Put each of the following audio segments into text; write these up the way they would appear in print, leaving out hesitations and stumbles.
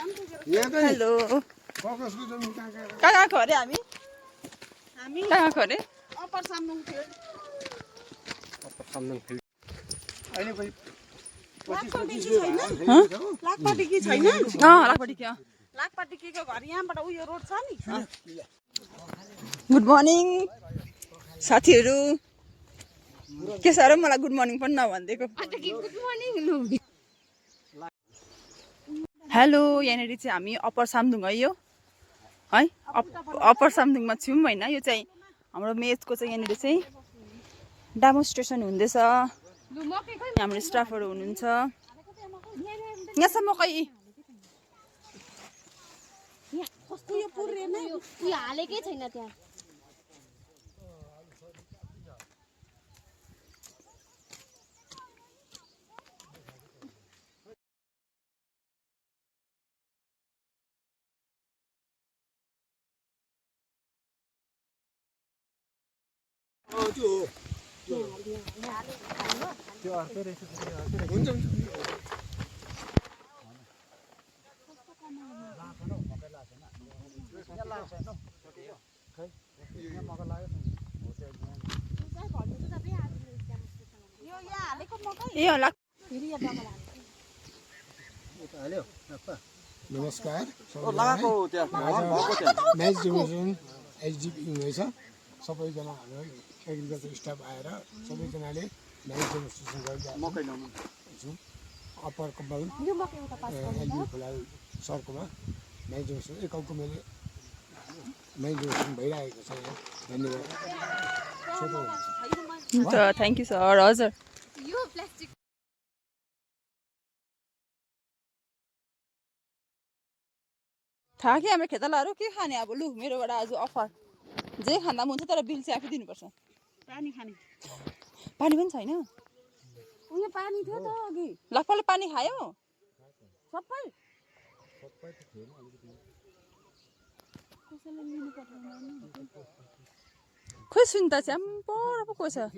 hello कहाँ गएको अरे हामी कहाँ गएको अरे अप्पर सामदुङ फिल्ड लाखपाटी कि छैन लाखपाटी कि को घर यहाँबाट उयो रोड छ नि गुड मर्निङ साथीहरू के साह्रो मलाई गुड मर्निङ पनि नभनिदिएको हेलो यहाँनिर चाहिँ हामी अप्पर सामदुङ है यो है अप्पर सामदुङमा छौँ होइन यो चाहिँ हाम्रो मेचको चाहिँ यहाँनिर चाहिँ डेमोन्स्ट्रेसन हुँदैछ हाम्रो स्टाफहरू हुनुहुन्छ यहाँसम्म मकै हालेकै छैन त्यहाँ नमस्कार म्याच डिभिजन एचडिपी हुँदैछ सबैजना हाम्रो एग्रिकल्चर स्टाफ आएर सबैजनाले म्याच डेमोन्स्ट्रेसन गरिरहेछौँ अप्पर कम्पाउन्ड एलबी खोला सर्कलमा म्याच डेमोन्स्ट्रेसन एकौको मैले म्याच डेमोन्स्ट्रेसन भइरहेको छ यहाँ धन्यवाद थ्याङ्क यू सर हजुर थाहा कि हाम्रो खेतालाहरू के खाने अब लु मेरोबाट आज अफर जे खाँदा पनि हुन्छ तर बिल चाहिँ आफै दिनुपर्छ पानी खाने पानी पनि छैन उयो पानी थियो त अघि लाखपाले पानी खायो सबै खोइ सुन्दा चाहिँ पर पो छ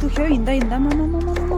दुख्यो हिँड्दा हिँड्दा